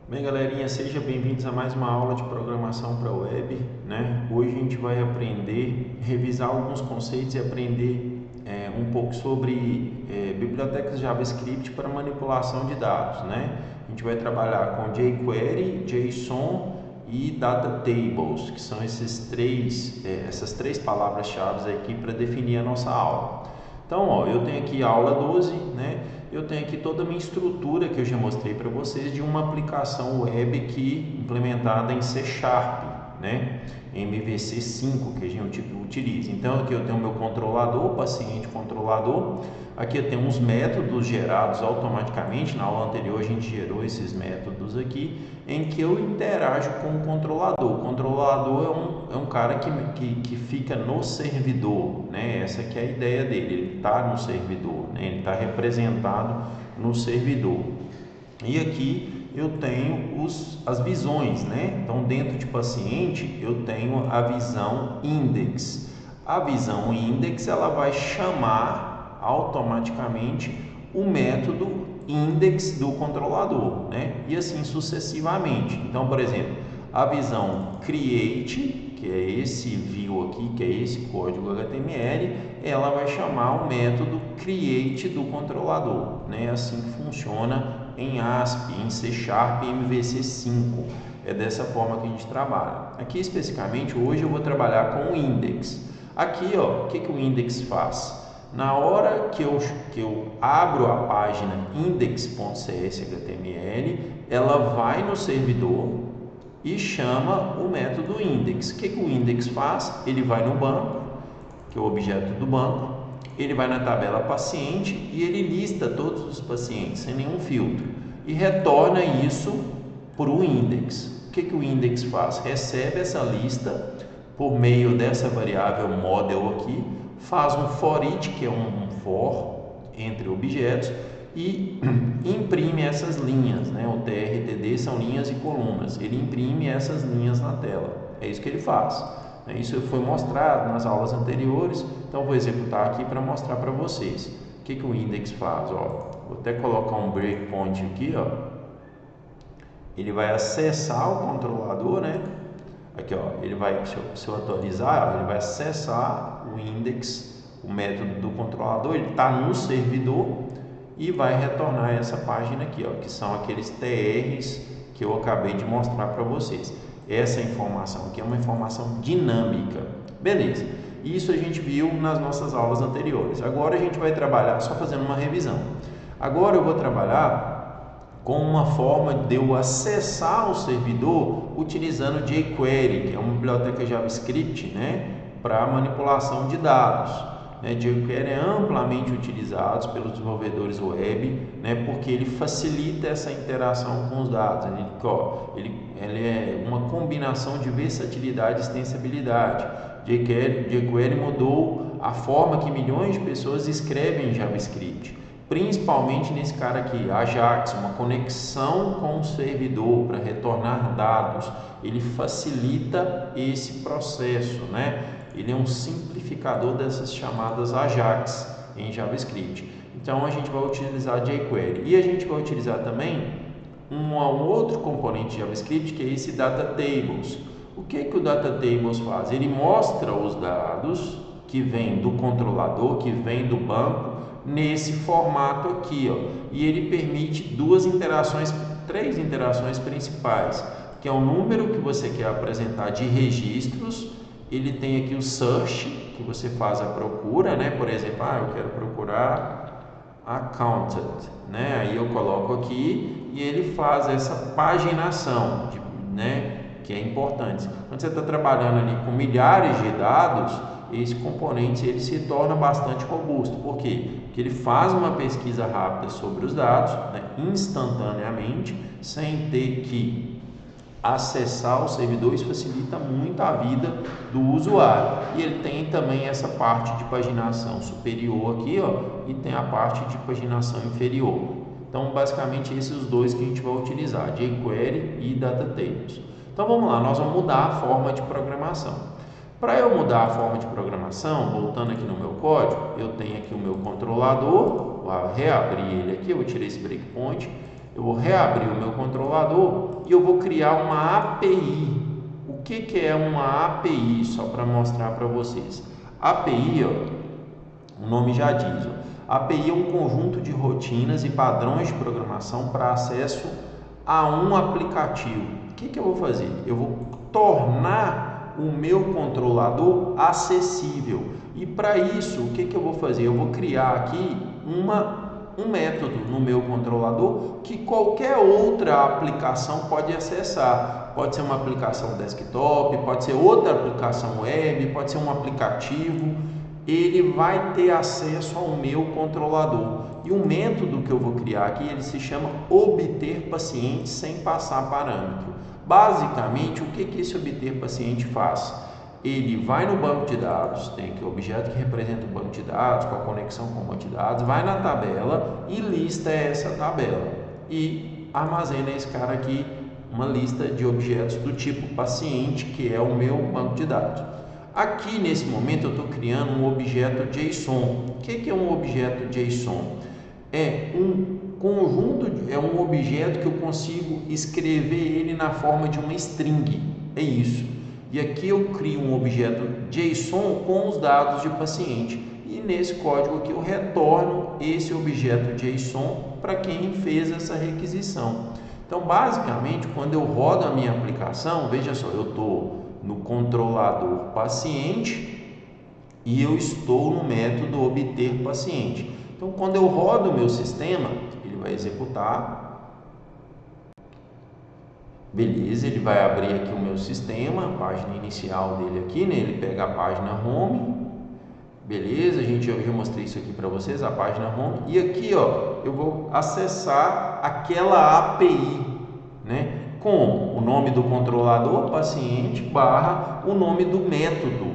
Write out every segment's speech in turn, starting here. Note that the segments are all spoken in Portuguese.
Bem, galerinha, sejam bem-vindos a mais uma aula de programação para web, né? Hoje a gente vai aprender, revisar alguns conceitos e aprender um pouco sobre bibliotecas JavaScript para manipulação de dados, né? A gente vai trabalhar com jQuery, JSON e Data Tables, que são essas três palavras-chave aqui para definir a nossa aula. Então, ó, eu tenho aqui a aula 12, né? Eu tenho aqui toda a minha estrutura que eu já mostrei para vocês de uma aplicação web que implementada em C Sharp, né? MVC 5 que a gente utiliza. Então aqui eu tenho o meu controlador, paciente controlador. Aqui eu tenho uns métodos gerados automaticamente. Na aula anterior a gente gerou esses métodos aqui, em que eu interajo com o controlador. O controlador é um cara que fica no servidor, né? Essa que é a ideia dele, ele está no servidor, né? Ele está representado no servidor. E aqui eu tenho as visões, né? Então, dentro de paciente, eu tenho a visão index. A visão index, ela vai chamar automaticamente o método index do controlador, né? E assim sucessivamente. Então, por exemplo, a visão create, que é esse view aqui, que é esse código HTML, ela vai chamar o método create do controlador, né? Assim que funciona em ASP, em C Sharp e MVC 5. É dessa forma que a gente trabalha. Aqui especificamente hoje eu vou trabalhar com o index. Aqui, ó, o que o index faz? Na hora que eu abro a página index.cshtml, ela vai no servidor e chama o método index. O que o index faz? Ele vai no banco, que é o objeto do banco, ele vai na tabela paciente e ele lista todos os pacientes sem nenhum filtro e retorna isso para o index. O que o index faz? Recebe essa lista por meio dessa variável model aqui, faz um for each, que é um for entre objetos, e imprime essas linhas, né? O TRTD são linhas e colunas. Ele imprime essas linhas na tela. É isso que ele faz. Isso foi mostrado nas aulas anteriores, então vou executar aqui para mostrar para vocês. O que o index faz? Ó, vou até colocar um breakpoint aqui, ó. Ele vai acessar o controlador, né? Aqui, ó, ele vai, se eu atualizar, ele vai acessar o index, o método do controlador, ele está no servidor e vai retornar essa página aqui, ó, que são aqueles TRs que eu acabei de mostrar para vocês. Essa informação aqui é uma informação dinâmica. Beleza. Isso a gente viu nas nossas aulas anteriores. Agora a gente vai trabalhar, só fazendo uma revisão. Agora eu vou trabalhar com uma forma de eu acessar o servidor utilizando jQuery, que é uma biblioteca JavaScript, né, para manipulação de dados. jQuery é amplamente utilizado pelos desenvolvedores web, né, porque ele facilita essa interação com os dados. Ele é uma combinação de versatilidade e extensibilidade. jQuery mudou a forma que milhões de pessoas escrevem JavaScript, principalmente nesse cara aqui, Ajax, uma conexão com o servidor para retornar dados. Ele facilita esse processo, né? Ele é um simplificador dessas chamadas Ajax em JavaScript. Então a gente vai utilizar jQuery e a gente vai utilizar também um outro componente de JavaScript, que é esse Data Tables. O que o Data Tables faz? Ele mostra os dados que vêm do controlador, que vêm do banco, nesse formato aqui, ó. E ele permite três interações principais, que é o número que você quer apresentar de registros. Ele tem aqui o search, que você faz a procura, né? Por exemplo, eu quero procurar accounted, né? Aí eu coloco aqui e ele faz essa paginação, né? Que é importante. Quando você está trabalhando ali com milhares de dados, esse componente ele se torna bastante robusto. Por quê? Porque ele faz uma pesquisa rápida sobre os dados, né, instantaneamente, sem ter que acessar o servidor. Isso facilita muito a vida do usuário. E ele tem também essa parte de paginação superior aqui, ó, e tem a parte de paginação inferior. Então, basicamente, esses os dois que a gente vai utilizar, jQuery e Data Tables. Então, vamos lá, nós vamos mudar a forma de programação. Para eu mudar a forma de programação, voltando aqui no meu código, eu tenho aqui o meu controlador, vou reabrir ele aqui, eu vou tirar esse breakpoint, Eu vou reabrir o meu controlador e eu vou criar uma API. O que é uma API? Só para mostrar para vocês. API, ó, o nome já diz. Ó, API é um conjunto de rotinas e padrões de programação para acesso a um aplicativo. O que eu vou fazer? Eu vou tornar o meu controlador acessível. E para isso, o que eu vou fazer? Eu vou criar aqui um método no meu controlador que qualquer outra aplicação pode acessar. Pode ser uma aplicação desktop, pode ser outra aplicação web, pode ser um aplicativo. Ele vai ter acesso ao meu controlador. E o método que eu vou criar aqui, ele se chama obter paciente sem passar parâmetro. Basicamente, o que esse obter paciente faz? Ele vai no banco de dados, tem aqui o objeto que representa o banco de dados, com a conexão com o banco de dados, vai na tabela e lista essa tabela. E armazena esse cara aqui, uma lista de objetos do tipo paciente, que é o meu banco de dados. Aqui nesse momento eu estou criando um objeto JSON. O que é um objeto JSON? É um conjunto, é um objeto que eu consigo escrever ele na forma de uma string. É isso. E aqui eu crio um objeto JSON com os dados de paciente. E nesse código aqui eu retorno esse objeto JSON para quem fez essa requisição. Então, basicamente, quando eu rodo a minha aplicação, veja só, eu estou no controlador paciente e eu estou no método obter paciente. Então, quando eu rodo o meu sistema, ele vai executar. Beleza, ele vai abrir aqui o meu sistema, a página inicial dele aqui, né? Ele pega a página home. Beleza, eu já mostrei isso aqui para vocês, a página home. E aqui, ó, eu vou acessar aquela API, né? Com o nome do controlador paciente barra o nome do método.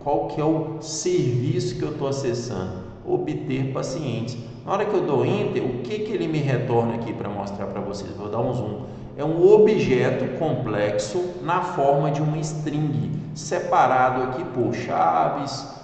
Qual que é o serviço que eu estou acessando? Obter pacientes. Na hora que eu dou Enter, o que ele me retorna aqui para mostrar para vocês? Vou dar um zoom. É um objeto complexo na forma de uma string, separado aqui por chaves,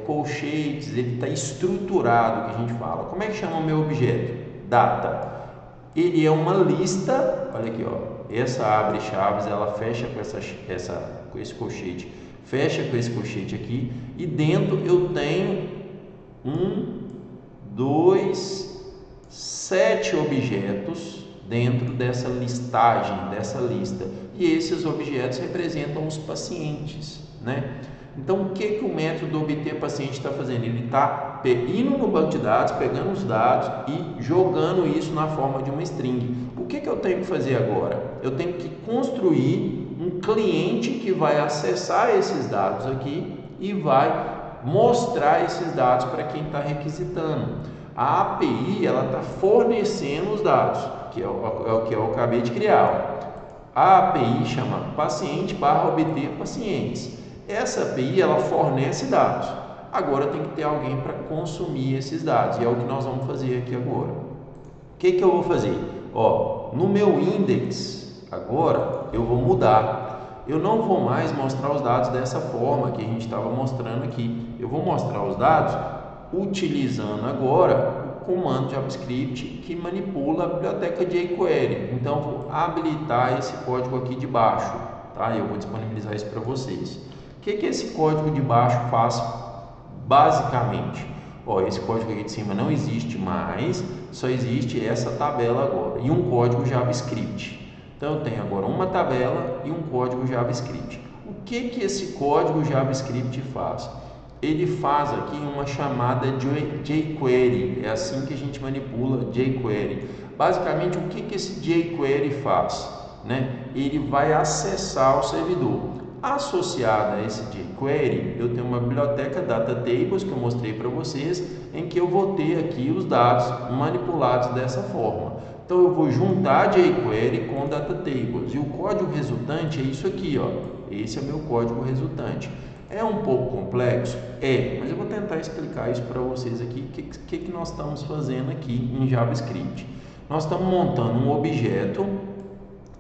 colchetes. Ele está estruturado, que a gente fala. Como é que chama o meu objeto? Data. Ele é uma lista, olha aqui, ó. Essa abre chaves, ela fecha com esse colchete, fecha com esse colchete aqui, e dentro eu tenho 7 objetos dentro dessa listagem, dessa lista, e esses objetos representam os pacientes, né? Então, o que o método obter paciente está fazendo? Ele está indo no banco de dados, pegando os dados e jogando isso na forma de uma string. O que eu tenho que fazer agora? Eu tenho que construir um cliente que vai acessar esses dados aqui e vai mostrar esses dados para quem está requisitando. A API, ela está fornecendo os dados, que é o que eu acabei de criar. A API chama paciente/obter pacientes. Essa API, ela fornece dados. Agora tem que ter alguém para consumir esses dados, e é o que nós vamos fazer aqui agora. O que eu vou fazer? Ó, no meu index, agora eu vou mudar. Eu não vou mais mostrar os dados dessa forma que a gente estava mostrando aqui. Eu vou mostrar os dados utilizando agora o comando JavaScript que manipula a biblioteca jQuery. Então, eu vou habilitar esse código aqui de baixo, tá? Eu vou disponibilizar isso para vocês. O que esse código de baixo faz basicamente? Ó, esse código aqui de cima não existe mais, só existe essa tabela agora e um código JavaScript. Então eu tenho agora uma tabela e um código JavaScript. O que esse código JavaScript faz? Ele faz aqui uma chamada jQuery, é assim que a gente manipula jQuery. Basicamente, o que esse jQuery faz? Né? Ele vai acessar o servidor. Associada a esse jQuery, eu tenho uma biblioteca DataTables que eu mostrei para vocês, em que eu vou ter aqui os dados manipulados dessa forma. Então eu vou juntar jQuery com DataTables e o código resultante é isso aqui, ó. Esse é o meu código resultante. É um pouco complexo? É, mas eu vou tentar explicar isso para vocês aqui, o que nós estamos fazendo aqui em JavaScript. Nós estamos montando um objeto,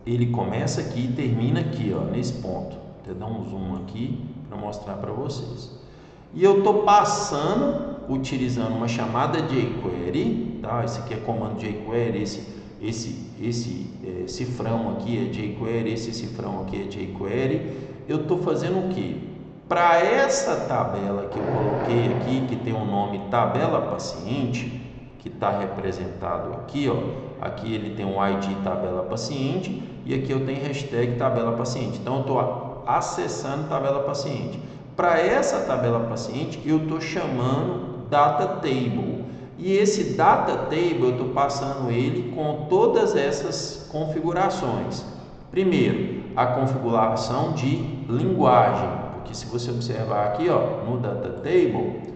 ele começa aqui e termina aqui, ó, nesse ponto. Vou dar um zoom aqui para mostrar para vocês. E eu estou passando, utilizando uma chamada jQuery, tá? Esse aqui é comando jQuery, esse esse cifrão aqui é jQuery, esse cifrão aqui é jQuery. Eu estou fazendo o que? Para essa tabela que eu coloquei aqui, que tem o nome tabela paciente, que está representado aqui, ó. Aqui ele tem um ID tabela paciente e aqui eu tenho hashtag tabela paciente. Então eu estou acessando tabela paciente. Para essa tabela paciente eu estou chamando data table. E esse data table eu estou passando ele com todas essas configurações. Primeiro, a configuração de linguagem, porque se você observar aqui, ó, no data table,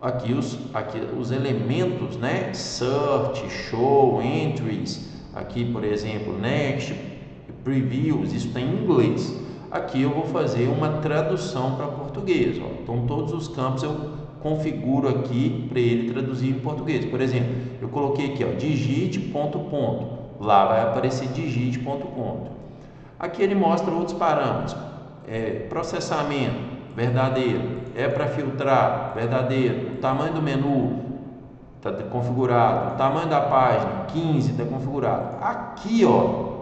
aqui os elementos, né? Search, show, entries, aqui por exemplo, next, previews, isso está em inglês. Aqui eu vou fazer uma tradução para português, ó. Então todos os campos eu configuro aqui para ele traduzir em português. Por exemplo, eu coloquei aqui, ó, digite ponto ponto, lá vai aparecer digite ponto ponto. Aqui ele mostra outros parâmetros, processamento, verdadeiro, é para filtrar, verdadeiro, o tamanho do menu está configurado, o tamanho da página 15 está configurado. Aqui, ó,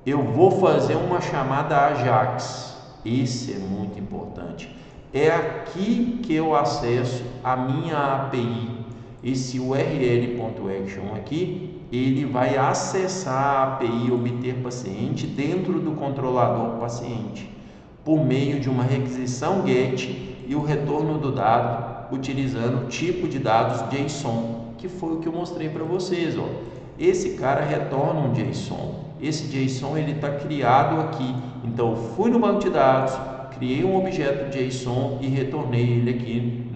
eu vou fazer uma chamada AJAX, esse é muito importante. É aqui que eu acesso a minha API. Esse URL.action aqui, ele vai acessar a API obter paciente dentro do controlador paciente, por meio de uma requisição GET e o retorno do dado utilizando o tipo de dados JSON, que foi o que eu mostrei para vocês, ó. Esse cara retorna um JSON. Esse JSON ele está criado aqui. Então eu fui no banco de dados, criei um objeto JSON e retornei ele aqui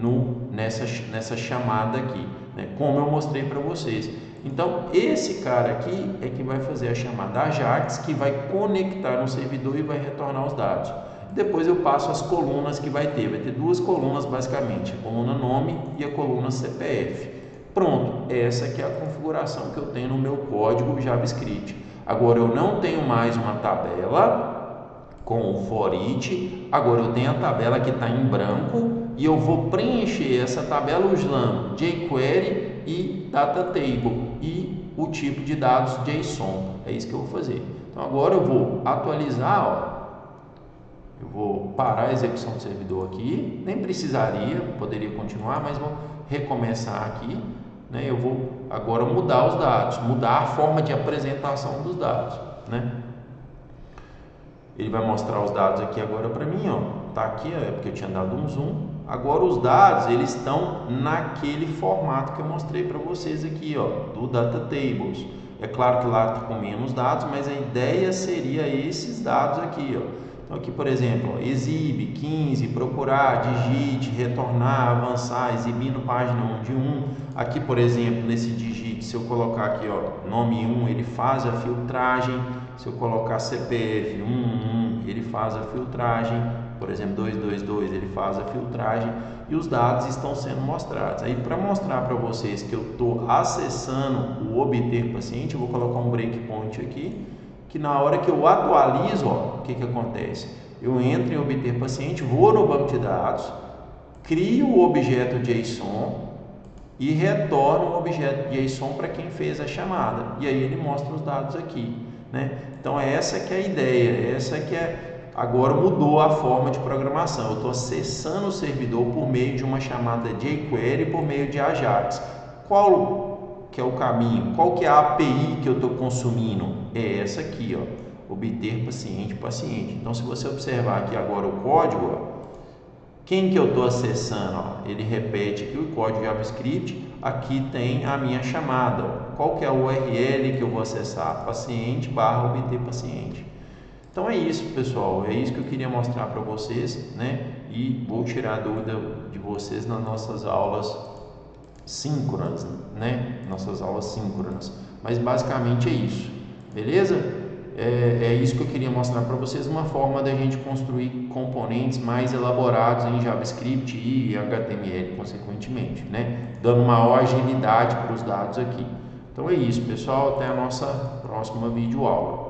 nessa chamada aqui, né? Como eu mostrei para vocês. Então esse cara aqui é que vai fazer a chamada AJAX, que vai conectar no servidor e vai retornar os dados. Depois eu passo as colunas que vai ter duas colunas basicamente, a coluna nome e a coluna CPF. Pronto, essa aqui é a configuração que eu tenho no meu código JavaScript. Agora eu não tenho mais uma tabela com o for each, agora eu tenho a tabela que está em branco e eu vou preencher essa tabela usando jQuery e data table e o tipo de dados JSON. É isso que eu vou fazer. Então agora eu vou atualizar, ó. Eu vou parar a execução do servidor aqui, nem precisaria, poderia continuar, mas vou recomeçar aqui, né? Eu vou agora mudar os dados, mudar a forma de apresentação dos dados, né? Ele vai mostrar os dados aqui agora para mim, ó. Tá aqui, é porque eu tinha dado um zoom. Agora os dados, eles estão naquele formato que eu mostrei para vocês aqui, ó, do data tables. É claro que lá está com menos dados, mas a ideia seria esses dados aqui, ó. Então aqui, por exemplo, ó, exibe 15, procurar, digite, retornar, avançar, exibir no página 1 de 1. Aqui, por exemplo, nesse digite, se eu colocar aqui, ó, nome 1, ele faz a filtragem. Se eu colocar CPF 11, ele faz a filtragem. Por exemplo, 222, ele faz a filtragem. E os dados estão sendo mostrados. Aí, para mostrar para vocês que eu estou acessando o obter paciente, eu vou colocar um breakpoint aqui, que na hora que eu atualizo, ó, o que acontece? Eu entro em obter paciente, vou no banco de dados, crio o objeto JSON e retorno o objeto JSON para quem fez a chamada. E aí ele mostra os dados aqui, né? Então essa que é a ideia, essa que é... Agora mudou a forma de programação. Eu estou acessando o servidor por meio de uma chamada jQuery por meio de AJAX. Qual que é o caminho? Qual que é a API que eu estou consumindo? É essa aqui, ó, obter paciente. Então, se você observar aqui agora o código, ó, quem que eu estou acessando? Ó, ele repete aqui o código JavaScript. Aqui tem a minha chamada. Ó. Qual que é a URL que eu vou acessar? Paciente/obter paciente. Então é isso, pessoal, é isso que eu queria mostrar para vocês, né? E vou tirar a dúvida de vocês nas nossas aulas síncronas, né? Nossas aulas síncronas. Mas basicamente é isso, beleza? É isso que eu queria mostrar para vocês, uma forma da gente construir componentes mais elaborados em JavaScript e HTML, consequentemente, né? Dando maior agilidade para os dados aqui. Então é isso, pessoal, até a nossa próxima videoaula.